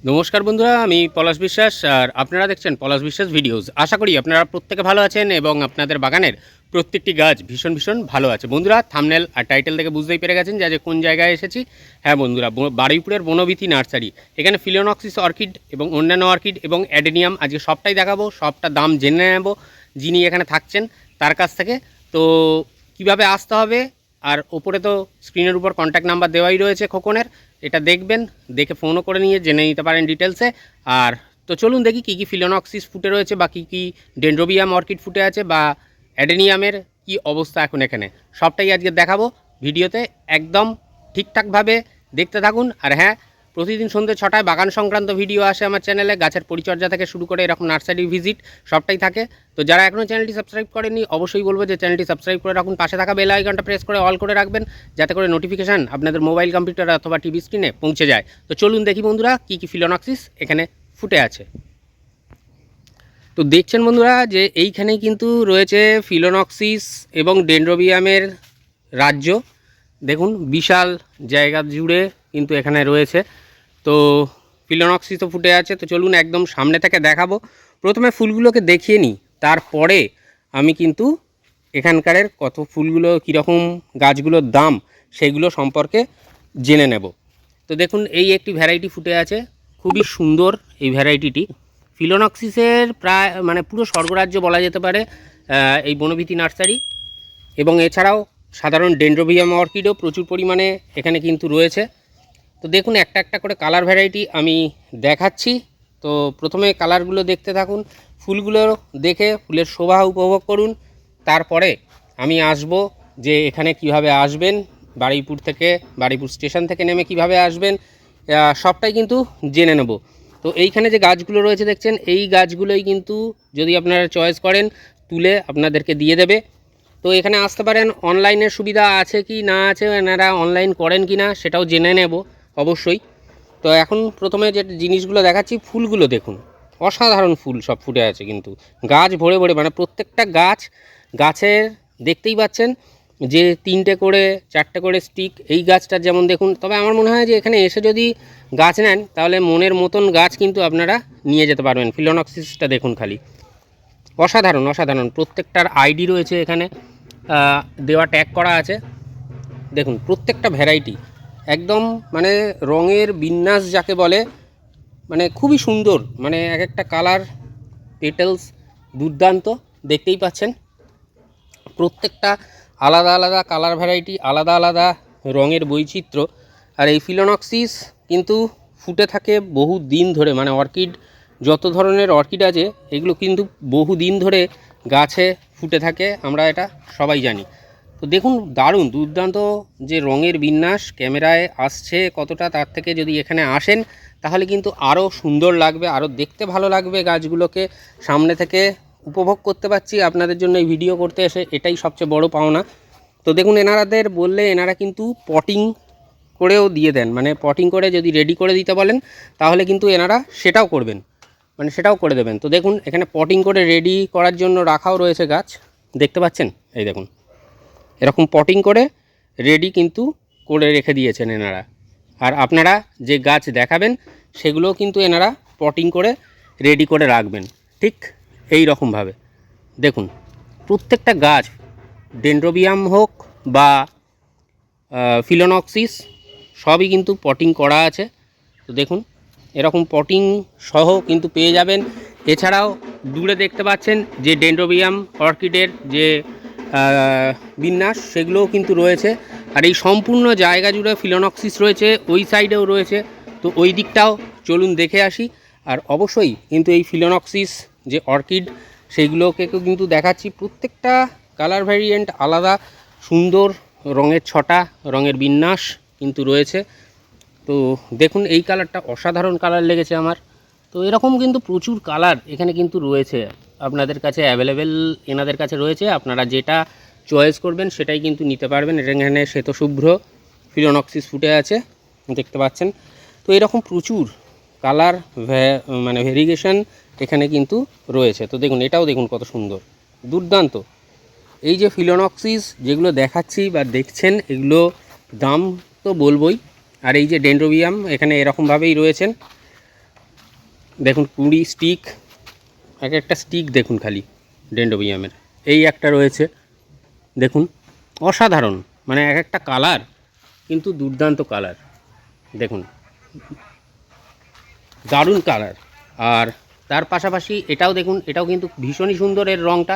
নমস্কার বন্ধুরা, আমি পলাশ বিশ্বাস আর আপনারা দেখছেন পলাশ বিশ্বাস ভিডিওস। আশা করি আপনারা প্রত্যেকে ভালো আছেন এবং আপনাদের বাগানের প্রত্যেকটি গাছ ভীষণ ভীষণ ভালো আছে। বন্ধুরা, থাম্বনেল আর টাইটেল থেকে বুঝতেই পেরে গেছেন যে কোন জায়গায় এসেছি। হ্যাঁ বন্ধুরা, বারুইপুরের বনবিথি নার্সারি। এখানে ফিলোনক্সিস অর্কিড এবং অন্যান্য অর্কিড এবং অ্যাডেনিয়াম আজকে সবটাই দেখাবো, সবটা দাম জেনে নেব যিনি এখানে থাকছেন তার কাছ থেকে। তো কিভাবে আসতে হবে, আর ওপরে তো স্ক্রিনের উপর কন্ট্যাক্ট নাম্বার দেওয়াই রয়েছে খোকনের, এটা দেখবেন, দেখে ফোনও করে নিয়ে জেনে নিতে পারেন ডিটেলসে। আর তো চলুন দেখি কী কী ফিলোনক্সিস ফুটে রয়েছে বা কী কী ডেন্ড্রোবিয়াম অর্কিড ফুটে আছে বা অ্যাডেনিয়ামের কি অবস্থা এখন এখানে, সবটাই আজকে দেখাবো ভিডিওতে। একদম ঠিকঠাকভাবে দেখতে থাকুন। আর হ্যাঁ, প্রতিদিন সন্ধ্যে 6টায় বাগান সংক্রান্ত ভিডিও আসে আমার চ্যানেলে, গাছের পরিচর্যা থেকে শুরু করে এরকম নার্সারি ভিজিট সবটাই থাকে। তো যারা এখনও চ্যানেলটি সাবস্ক্রাইব করেননি অবশ্যই বলবো যে চ্যানেলটি সাবস্ক্রাইব করে রাখুন, পাশে থাকা বেল আইকনটা প্রেস করে অল করে রাখবেন, যাতে করে নোটিফিকেশান আপনাদের মোবাইল কম্পিউটার অথবা টিভি স্ক্রিনে পৌঁছে যায়। তো চলুন দেখি বন্ধুরা কী কী ফিলোনক্সিস এখানে ফুটে আছে। তো দেখছেন বন্ধুরা যে এইখানেই কিন্তু রয়েছে ফিলোনক্সিস এবং ডেন্ড্রোবিয়ামের রাজ্য। দেখুন বিশাল জায়গা জুড়ে কিন্তু এখানে রয়েছে। তো ফিলোনক্সিসও ফুটে আছে। তো চলুন একদম সামনে থেকে দেখাবো। প্রথমে ফুলগুলোকে দেখিয়ে নিই, তারপরে আমি কিন্তু এখানকারের কত ফুলগুলো, কীরকম গাছগুলোর দাম, সেগুলো সম্পর্কে জেনে নেব। তো দেখুন এই একটি ভ্যারাইটি ফুটে আছে, খুবই সুন্দর এই ভ্যারাইটিটি। ফিলোনক্সিসের প্রায় পুরো স্বর্গরাজ্য বলা যেতে পারে এই বনবিথি নার্সারি। এবং এছাড়াও সাধারণ ডেন্ড্রোবিয়াম অর্কিডও প্রচুর পরিমাণে এখানে কিন্তু রয়েছে। তো দেখুন একটা একটা করে কালার ভ্যারাইটি আমি দেখাচ্ছি। তো প্রথমে কালারগুলো দেখতে থাকুন, ফুলগুলো দেখে ফুলের শোভা উপভোগ করুন। তারপরে আমি আসব যে এখানে কিভাবে আসবেন, বারুইপুর স্টেশন থেকে নেমে কিভাবে আসবেন, সবটাই কিন্তু জেনে নেব। তো এইখানে যে গাছগুলো রয়েছে দেখছেন, এই গাছগুলোই কিন্তু যদি আপনারা চয়েস করেন তুলে আপনাদেরকে দিয়ে দেবে। তো এখানে আসতে পারেন, অনলাইনের সুবিধা আছে কি না আছে, এনারা অনলাইন করেন কি না সেটাও জেনে নেব অবশ্যই। তো এখন প্রথমে যে জিনিসগুলো দেখাচ্ছি, ফুলগুলো দেখুন, অসাধারণ ফুল সব ফুটে আছে কিন্তু গাছ ভরে ভরে, প্রত্যেকটা গাছের দেখতেই পাচ্ছেন যে 3টে করে 4টে করে স্টিক। এই গাছটার যেমন দেখুন, তবে আমার মনে হয় যে এখানে এসে যদি গাছ নেন তাহলে মনের মতন গাছ কিন্তু আপনারা নিয়ে যেতে পারবেন। ফিলোনক্সিসটা দেখুন খালি, অসাধারণ অসাধারণ। প্রত্যেকটার আইডি রয়েছে এখানে দেওয়া, ট্যাগ করা আছে। দেখুন প্রত্যেকটা ভ্যারাইটি একদম রঙের বিন্যাস যাকে বলে, খুবই সুন্দর। এক একটা কালার, পেটেলস দুর্দান্ত, দেখতেই পাচ্ছেন। প্রত্যেকটা আলাদা আলাদা কালার ভ্যারাইটি, আলাদা আলাদা রঙের বৈচিত্র্য। আর এই ফিলোনক্সিস কিন্তু ফুটে থাকে বহু দিন ধরে, অর্কিড যত ধরনের অর্কিড আছে এগুলো কিন্তু বহু দিন ধরে গাছে ফুটে থাকে, আমরা এটা সবাই জানি। তো দেখুন দারুণ দুর্দান্ত যে রঙের বিন্যাস, ক্যামেরায় আসছে কতটা, তার থেকে যদি এখানে আসেন তাহলে কিন্তু আরও সুন্দর লাগবে, আরও দেখতে ভালো লাগবে। গাছগুলোকে সামনে থেকে উপভোগ করতে পারছি আপনাদের জন্য এই ভিডিও করতে এসে, এটাই সবচেয়ে বড় পাওনা। তো দেখুন এনারাদের বললে এনারা কিন্তু পটিং করেও দিয়ে দেন, পটিং করে যদি রেডি করে দিতে বলেন তাহলে কিন্তু এনারা সেটাও করবেন, সেটাও করে দেবেন। তো দেখুন এখানে পটিং করে রেডি করার জন্য রাখাও রয়েছে গাছ, দেখতে পাচ্ছেন। এই দেখুন এরকম পটিং করে রেডি কিন্তু করে রেখে দিয়েছেন এনারা। আর আপনারা যে গাছ দেখাবেন সেগুলোও কিন্তু এনারা পটিং করে রেডি করে রাখবেন ঠিক এই রকমভাবে। দেখুন প্রত্যেকটা গাছ, ডেন্ড্রোবিয়াম হোক বা ফিলোনক্সিস, সবই কিন্তু পটিং করা আছে। তো দেখুন এরকম পটিং সহ কিন্তু পেয়ে যাবেন। এছাড়াও দূরে দেখতে পাচ্ছেন যে ডেন্ড্রোবিয়াম অর্কিডের যে বিন্যাস, সেগুলোও কিন্তু রয়েছে। আর এই সম্পূর্ণ জায়গা জুড়ে ফিলোনক্সিস রয়েছে, ওই সাইডেও রয়েছে। তো ওই দিকটাও চলুন দেখে আসি। আর অবশ্যই কিন্তু এই ফিলোনক্সিস যে অর্কিড সেইগুলোকে কিন্তু দেখাচ্ছি। প্রত্যেকটা কালার ভ্যারিয়েন্ট আলাদা, সুন্দর রঙের ছটা, রঙের বিন্যাস কিন্তু রয়েছে। তো দেখুন এই কালারটা অসাধারণ কালার লেগেছে আমার। তো এরকম কিন্তু প্রচুর কালার এখানে কিন্তু রয়েছে, আপনাদের কাছে অ্যাভেলেবেল এনাদের কাছে রয়েছে। আপনারা যেটা চয়েস করবেন সেটাই কিন্তু নিতে পারবেন। এখানে শ্বেতশুভ্র ফিলোনক্সিস ফুটে আছে, দেখতে পাচ্ছেন। তো এরকম প্রচুর কালার ভেরিয়েশন এখানে কিন্তু রয়েছে। তো দেখুন এটাও দেখুন কত সুন্দর, দুর্দান্ত। এই যে ফিলোনক্সিস যেগুলো দেখাচ্ছি বা দেখছেন, এগুলো দাম তো বলবই। আর এই যে ডেন্ড্রোবিয়াম এখানে এরকমভাবেই রয়েছেন। দেখুন 20 স্টিক, এক একটা স্টিক দেখুন খালি ডেন্ড্রোবিয়ামের। এই একটা রয়েছে দেখুন, অসাধারণ, মানে এক একটা কালার কিন্তু দুর্দান্ত কালার, দেখুন দারুণ কালার। আর তার পাশাপাশি এটাও দেখুন, এটাও কিন্তু ভীষণই সুন্দর, এর রঙটা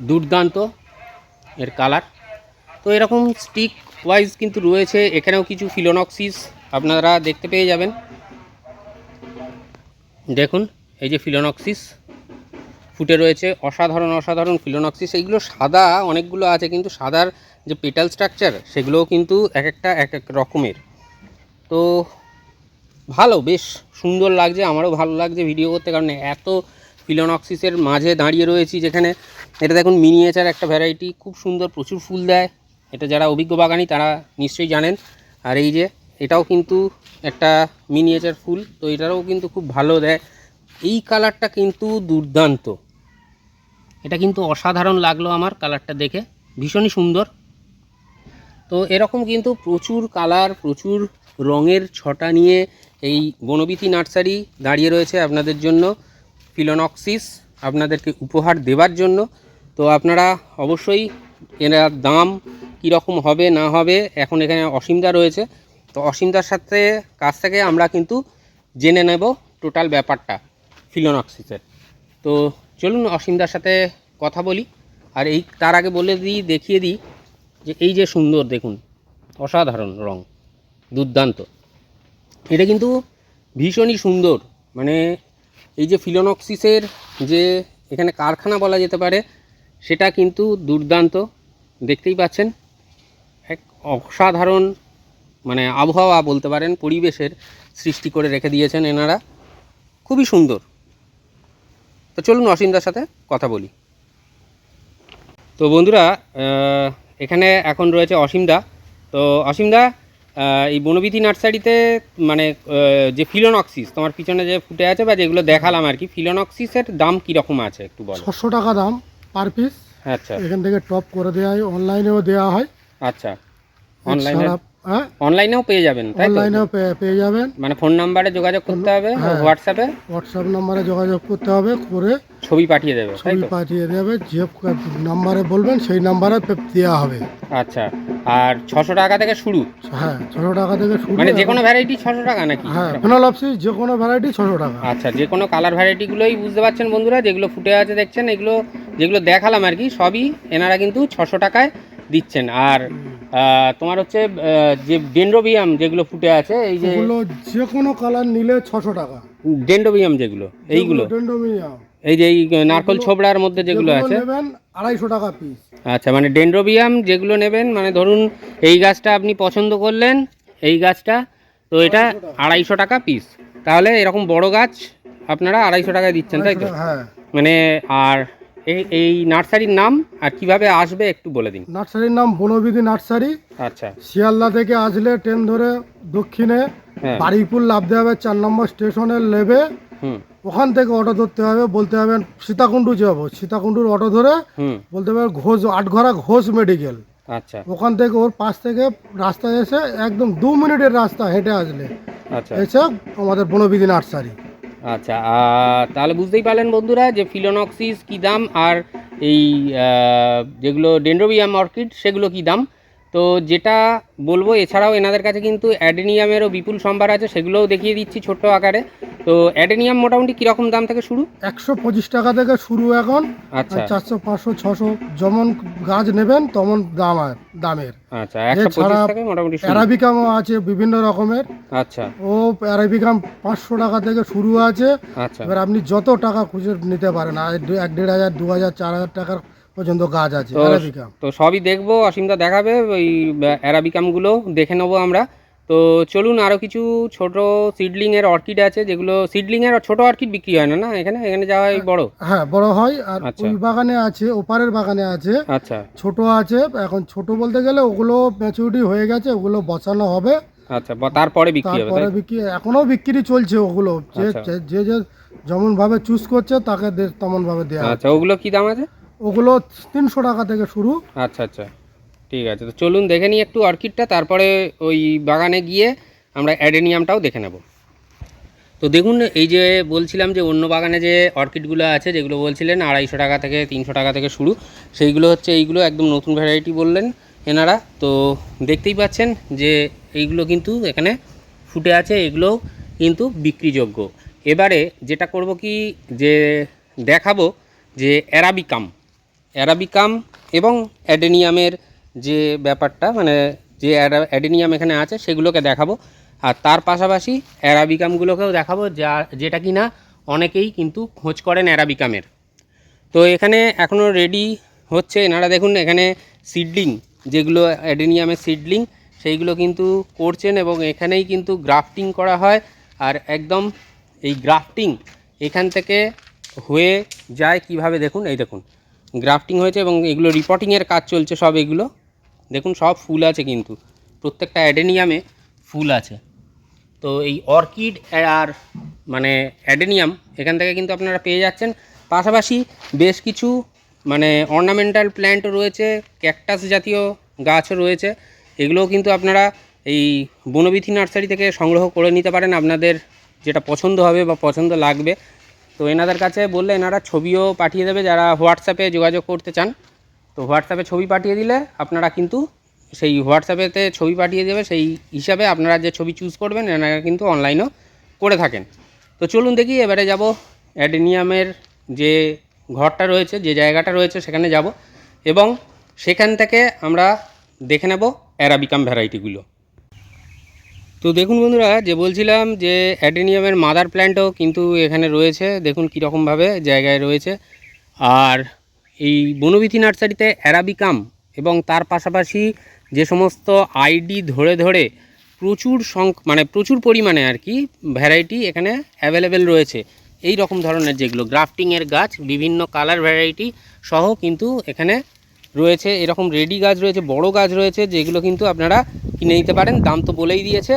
দুর্দান্ত, এর কালার। তো এরকম স্টিক ওয়াইজ কিন্তু রয়েছে। এখানেও কিছু ফিলোনক্সিস আপনারা দেখতে পেয়ে যাবেন, দেখুন এই যে ফিলোনক্সিস ফুটে রয়েছে, অসাধারণ অসাধারণ ফিলোনক্সিস। এইগুলো সাদা অনেকগুলো আছে, কিন্তু সাদার যে পেটাল স্ট্রাকচার সেগুলোও কিন্তু এক একটা এক এক রকমের। তো ভালো, বেশ সুন্দর লাগছে, আমারও ভালো লাগছে ভিডিও করতে, কারণ এত ফিলোনক্সিসের মাঝে দাঁড়িয়ে রয়েছি যেখানে। এটা দেখুন মিনিয়েচার একটা ভ্যারাইটি, খুব সুন্দর, প্রচুর ফুল দেয়। এটা যারা অভিজ্ঞ বাগানি তারা নিশ্চয়ই জানেন। আর এই যে এটাও কিন্তু একটা মিনিয়েচার ফুল, তো এটারও কিন্তু খুব ভালো দেয়। এই কালারটা কিন্তু দুর্দান্ত, এটা কিন্তু অসাধারণ লাগলো আমার কালারটা দেখে, ভীষণই সুন্দর। তো এরকম কিন্তু প্রচুর কালার, প্রচুর রঙের ছটা নিয়ে এই বনবিথি নার্সারি দাঁড়িয়ে রয়েছে আপনাদের জন্য, ফিলোনক্সিস আপনাদেরকে উপহার দেওয়ার জন্য। তো আপনারা অবশ্যই এনার দাম কীরকম হবে না হবে, এখন এখানে অসীমদা রয়েছে, তো অসীমদার সাথে কাছ থেকে আমরা কিন্তু জেনে নেব টোটাল ব্যাপারটা ফিলোনক্সিসের। তো চলুন অসীমদার সাথে কথা বলি। আর এই তার আগে বলে দিই, দেখিয়ে দিই যে এই যে সুন্দর দেখুন, অসাধারণ রং, দুর্দান্ত, এটা কিন্তু ভীষণই সুন্দর। মানে এই যে ফিলোনক্সিসের যে এখানে কারখানা বলা যেতে পারে, সেটা কিন্তু দুর্দান্ত, দেখতেই পাচ্ছেন এক অসাধারণ মানে আবহাওয়া বলতে পারেন, পরিবেশের সৃষ্টি করে রেখে দিয়েছেন এনারা, খুবই সুন্দর। তো চলুন অসীমদার সাথে কথা বলি। তো বন্ধুরা, এখানে এখন রয়েছে অসীমদা। তো অসীমদা, এই বনবিথি নার্সারিতে মানে যে ফিলোনক্সিস তোমার পিছনে যে ফুটে আছে বা যেগুলো দেখালাম আর কি, ফিলোনক্সিসের দাম কীরকম আছে একটু বলো। 600 টাকা দাম পার পিস। আচ্ছা, এখান থেকে টপ করে দেওয়া হয়, অনলাইনেও দেওয়া হয়। আচ্ছা, অনলাইনে, হ্যাঁ অনলাইনেও পেয়ে যাবেন তাই তো? অনলাইনেও পেয়ে যাবেন। মানে ফোন নাম্বারে যোগাযোগ করতে হবে, হ্যাঁ। হোয়াটসঅ্যাপ নাম্বারে যোগাযোগ করতে হবে, করে ছবি পাঠিয়ে দেবে তাই ছবি তো? পাঠিয়ে দেবে, যে নাম্বারে বলবেন সেই নাম্বারে দেওয়া হবে। আচ্ছা, আর 600 টাকা থেকে শুরু? হ্যাঁ 600 টাকা থেকে শুরু। মানে যে কোনো ভ্যারাইটি 600 টাকা নাকি? হ্যাঁ ফিনোলক্সিস যে কোনো ভ্যারাইটি 600 টাকা। আচ্ছা, যে কোনো কালার ভ্যারাইটিগুলোই বুঝতে পারছেন বন্ধুরা, যেগুলো ফুটে আছে দেখছেন, এগুলো যেগুলো দেখালাম আর কি, সবই এনারা কিন্তু 600 টাকায় দিচ্ছেন। আর তোমার হচ্ছে যে ডেন্ড্রোবিয়াম যেগুলো ফুটে আছে, এই যে যে কোনো কালার নিলে 600 টাকা। ডেন্ড্রোবিয়াম যেগুলো, এইগুলো ডেন্ড্রোবিয়াম, এই যে এই নারকল ছোবড়ার মধ্যে যেগুলো আছে, নেবেন 250 টাকা পিস। আচ্ছা, মানে ডেন্ড্রোবিয়াম যেগুলো নেবেন, মানে ধরুন এই গাছটা আপনি পছন্দ করলেন, এই গাছটা, তো এটা 250 টাকা পিস। তাহলে এরকম বড় গাছ আপনারা 250 টাকায় দিচ্ছেন তাই তো? হ্যাঁ। মানে আর এই নার্সারির নাম আর কিভাবে আসবে একটু বলে দিন। নার্সারির নাম বনবিথি নার্সারি। আচ্ছা, শিয়ালদা থেকে আসলে ট্রেন ধরে দক্ষিণে হ্যাঁ, বারুইপুর লাফতে হবে, 4 নম্বর স্টেশনের নেবে, হুম ওখান থেকে অটো ধরতে হবে, বলতে হবে সীতাকুণ্ডু যাবো, সীতাকুণ্ডুর অটো ধরে হুম, বলতে হবে ঘোষ, আটঘরা ঘোষ মেডিকেল। আচ্ছা, ওখান থেকে ওর পাশ থেকে রাস্তায় এসে একদম 2 মিনিটের রাস্তা হেঁটে আসলে আচ্ছা, এসে আমাদের বনবিথি নার্সারি। আচ্ছা। তাহলে বুঝতেই পারলেন বন্ধুরা যে ফিলোনক্সিস কী দাম, আর এই যেগুলো ডেন্ড্রোবিয়াম অর্কিড সেগুলো কী দাম। তো যেটা বলবো, এছাড়াও এনাদের কাছে কিন্তু অ্যাডেনিয়ামেরও বিপুল সম্ভার আছে, সেগুলোও দেখিয়ে দিচ্ছি ছোট্ট আকারে। তো অ্যাডেনিয়াম মোটামুটি কীরকম দাম থেকে শুরু? 125 টাকা থেকে শুরু এখন। আচ্ছা, 400, 500, 600 যেমন গাছ নেবেন তেমন দামের। আচ্ছা, 125 থেকে মোটামুটি শুরু। অ্যারাবিকামও আছে বিভিন্ন রকমের। আচ্ছা, ও অ্যারাবিকাম 500 টাকা থেকে শুরু আছে। আচ্ছা, এবার আপনি যত টাকা খুঁজে নিতে পারেন, 1,500, 2,000, 4,000 টাকার পর্যন্ত গাছ আছে তো অ্যারাবিকাম। তো সবই দেখবো, অসীমদা দেখাবে, ওই অ্যারাবিকামগুলো দেখে নেবো আমরা। তো চলুন, আরও কিছু ছোট সিডলিংয়ের অর্কিড আছে, যেগুলো সিডলিংয়ের ছোট অর্কিড বিক্রি হয় না, না এখানে এখানে যা হয় বড়? হ্যাঁ বড় হয়। আর আচ্ছা, ওই বাগানে আছে, ওপারের বাগানে আছে, আচ্ছা, ছোট আছে। এখন ছোট বলতে গেলে ওগুলো ম্যাচুরিটি হয়ে গেছে, ওগুলো বসানো হবে, আচ্ছা, তারপরে বিক্রি হবে তারপরে তাই? বিক্রি। এখনো বিক্রি চলছে ওগুলো, যে আচ্ছা, যে যে যেমন ভাবে চুজ করছে তাকে তেমন ভাবে দেওয়া আচ্ছা, ওগুলো কি দাম আছে? ওগুলো 300 টাকা থেকে শুরু। আচ্ছা, আচ্ছা, ঠিক আছে। তো চলুন দেখে নিই একটু অর্কিডটা, তারপরে ওই বাগানে গিয়ে আমরা অ্যাডেনিয়ামটাও দেখে নেব। তো দেখুন এই যে বলছিলাম যে অন্য বাগানে যে অর্কিডগুলো আছে যেগুলো বলছিলেন 250 টাকা থেকে 300 টাকা থেকে শুরু, সেইগুলো হচ্ছে এইগুলো একদম নতুন ভ্যারাইটি বললেন এনারা। তো দেখতেই পাচ্ছেন যে এইগুলো কিন্তু এখানে ফুটে আছে, এগুলোও কিন্তু বিক্রিযোগ্য। এবারে যেটা করব কি যে দেখাবো যে অ্যারাবিকাম এবং অ্যাডেনিয়ামের যে ব্যাপারটা, মানে যে অ্যাডেনিয়াম এখানে আছে সেগুলোকে দেখাবো, আর তার পাশাপাশি অ্যারাবিকামগুলোকেও দেখাবো, যেটা কি না অনেকেই কিন্তু খোঁজ করেন অ্যারাবিকামের। তো এখানে এখনও রেডি হচ্ছে। এনারা দেখুন এখানে সিডলিং, যেগুলো অ্যাডেনিয়ামের সিডলিং সেইগুলো কিন্তু করছেন, এবং এখানেই কিন্তু গ্রাফটিং করা হয়। আর একদম এই গ্রাফটিং এখান থেকে হয়ে যায় কিভাবে দেখুন, এই দেখুন গ্রাফটিং হয়েছে এবং এগুলো রিপোর্টিংয়ের কাজ চলছে সব। এগুলো দেখুন সব ফুল আছে, কিন্তু প্রত্যেকটা অ্যাডেনিয়ামে ফুল আছে। তো এই অর্কিড আর মানে অ্যাডেনিয়াম এখান থেকে কিন্তু আপনারা পেয়ে যাচ্ছেন। পাশাপাশি বেশ কিছু মানে অর্নামেন্টাল প্ল্যান্টও রয়েছে, ক্যাকটাস জাতীয় গাছও রয়েছে। এগুলোও কিন্তু আপনারা এই বনবিথি নার্সারি থেকে সংগ্রহ করে নিতে পারেন, আপনাদের যেটা পছন্দ হবে বা পছন্দ লাগবে। তো এনাদের কাছে বললে এনারা ছবিও পাঠিয়ে দেবে, যারা হোয়াটসঅ্যাপে যোগাযোগ করতে চান। তো হোয়াটসঅ্যাপে ছবি পাঠিয়ে দিলে আপনারা কিন্তু সেই হোয়াটসঅ্যাপেতে ছবি পাঠিয়ে দেবে, সেই হিসাবে আপনারা যে ছবি চুজ করবেন এনারা কিন্তু অনলাইনও করে থাকেন। তো চলুন দেখি, এবারে যাব অ্যাডেনিয়ামের যে ঘরটা রয়েছে, যে জায়গাটা রয়েছে সেখানে যাব, এবং সেখান থেকে আমরা দেখে নেব অ্যারাবিকাম ভ্যারাইটিগুলো। তো দেখুন বন্ধুরা, যে বলছিলাম যে অ্যাডেনিয়ামের মাদার প্ল্যান্টও কিন্তু এখানে রয়েছে, দেখুন কীরকমভাবে জায়গায় রয়েছে। আর এই বনবিথি নার্সারিতে অ্যারাবিকাম এবং তার পাশাপাশি যে সমস্ত আইডি ধরে ধরে প্রচুর পরিমাণে আর কি ভ্যারাইটি এখানে অ্যাভেলেবেল রয়েছে। এই রকম ধরনের যেগুলো গ্রাফটিংয়ের গাছ, বিভিন্ন কালার ভ্যারাইটি সহ কিন্তু এখানে রয়েছে। এরকম রেডি গাছ রয়েছে, বড় গাছ রয়েছে, যেগুলো কিন্তু আপনারা কিনে নিতে পারেন। দাম তো বলেই দিয়েছে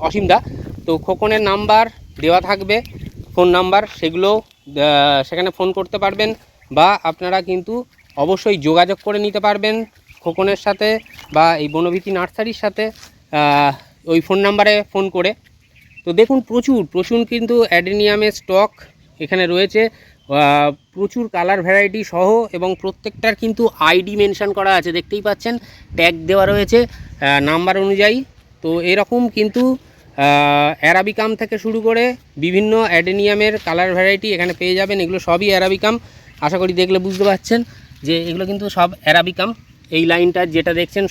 অসীমদা। তো খোকনের নাম্বার দেওয়া থাকবে, ফোন নাম্বার, সেগুলো সেখানে ফোন করতে পারবেন, বা আপনারা কিন্তু অবশ্যই যোগাযোগ করে নিতে পারবেন খোকনের সাথে বা এই বনবিথি নার্সারির সাথে ওই ফোন নাম্বারে ফোন করে। তো দেখুন প্রচুর কিন্তু অ্যাডেনিয়ামের স্টক এখানে রয়েছে, প্রচুর কালার ভ্যারাইটি সহ, এবং প্রত্যেকটার কিন্তু আইডি মেনশন করা আছে, দেখতেই পাচ্ছেন ট্যাগ দেওয়া রয়েছে নাম্বার অনুযায়ী। তো এরকম কিন্তু অ্যারাবিকাম থেকে শুরু করে বিভিন্ন অ্যাডেনিয়ামের কালার ভ্যারাইটি এখানে পেয়ে যাবেন। এগুলো সবই অ্যারাবিকাম, আশা করি দেখলে বুঝতে পারছেন যে এগুলো কিন্তু সব অ্যারাবিকাম। এই লাইনটা যেটা দেখছেন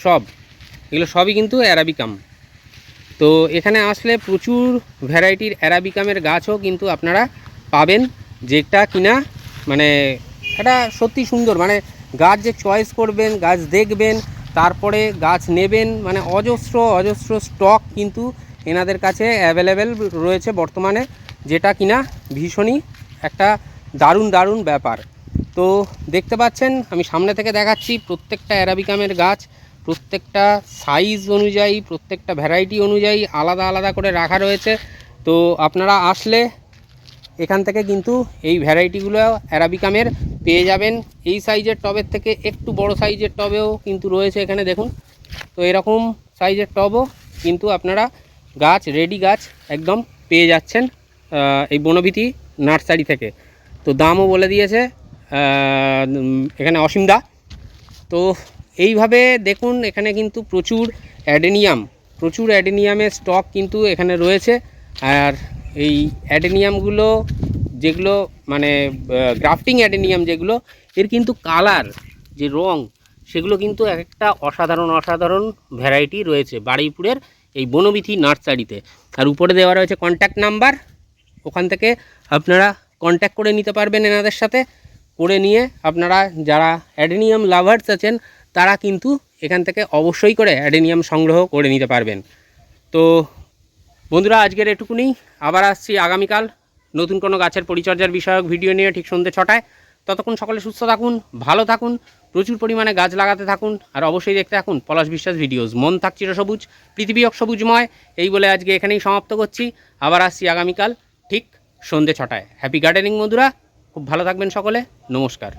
সব এগুলো সবই কিন্তু অ্যারাবিকাম। তো এখানে আসলে প্রচুর ভ্যারাইটির অ্যারাবিকামের গাছও কিন্তু আপনারা পাবেন, যেটা কিনা মানে এটা সত্যি সুন্দর। মানে গাছ যে চয়েস করবেন, গাছ দেখবেন, তারপরে গাছ নেবেন, মানে অজস্র স্টক কিন্তু এনাদের কাছে অ্যাভেলেবেল রয়েছে বর্তমানে, যেটা কিনা ভীষণই একটা দারুণ ব্যাপার। তো দেখতে পাচ্ছেন আমি সামনে থেকে দেখাচ্ছি প্রত্যেকটা অ্যারাবিকামের গাছ, প্রত্যেকটা সাইজ অনুযায়ী, প্রত্যেকটা ভ্যারাইটি অনুযায়ী আলাদা করে রাখা রয়েছে। তো আপনারা আসলে এখান থেকে কিন্তু এই ভ্যারাইটিগুলো অ্যারাবিকামের পেয়ে যাবেন। এই সাইজের টবের থেকে একটু বড় সাইজের টবেও কিন্তু রয়েছে এখানে দেখুন। তো এরকম সাইজের টবও কিন্তু আপনারা রেডি গাছ একদম পেয়ে যাচ্ছেন এই বনবিথি নার্সারি থেকে। তো দামও বলে দিয়েছে এখানে অসীমদা। তো এইভাবে দেখুন এখানে কিন্তু প্রচুর অ্যাডেনিয়ামের স্টক কিন্তু এখানে রয়েছে। আর এই অ্যাডেনিয়ামগুলো যেগুলো মানে গ্রাফটিং অ্যাডেনিয়াম যেগুলো, এর কিন্তু কালার যে রং সেগুলো কিন্তু একটা অসাধারণ ভ্যারাইটি রয়েছে বারুইপুরের এই বনবিথি নার্সারিতে। আর উপরে দেওয়া রয়েছে কন্ট্যাক্ট নাম্বার, ওখান থেকে আপনারা কন্ট্যাক্ট করে নিতে পারবেন এনাদের সাথে। করে নিয়ে আপনারা যারা অ্যাডেনিয়াম লাভার্স আছেন তারা কিন্তু এখান থেকে অবশ্যই করে অ্যাডেনিয়াম সংগ্রহ করে নিতে পারবেন। তো বন্ধুরা, আজকের এটুকুনি। আবার আসছি আগামীকাল নতুন কোনো গাছের পরিচর্যার বিষয়ক ভিডিও নিয়ে, ঠিক সন্ধ্যে 6টায়। ততক্ষণ সকলে সুস্থ থাকুন, ভালো থাকুন, প্রচুর পরিমাণে গাছ লাগাতে থাকুন, আর অবশ্যই দেখতে থাকুন পলাশ বিশ্বাস ভিডিওস। মন থাক চিরসবুজ, পৃথিবী হোক সবুজময়, এই বলে আজকে এখানেই সমাপ্ত করছি। আবার আসছি আগামীকাল ঠিক সন্ধ্যে 6টায়। হ্যাপি গার্ডেনিং বন্ধুরা, খুব ভালো থাকবেন সকলে, নমস্কার।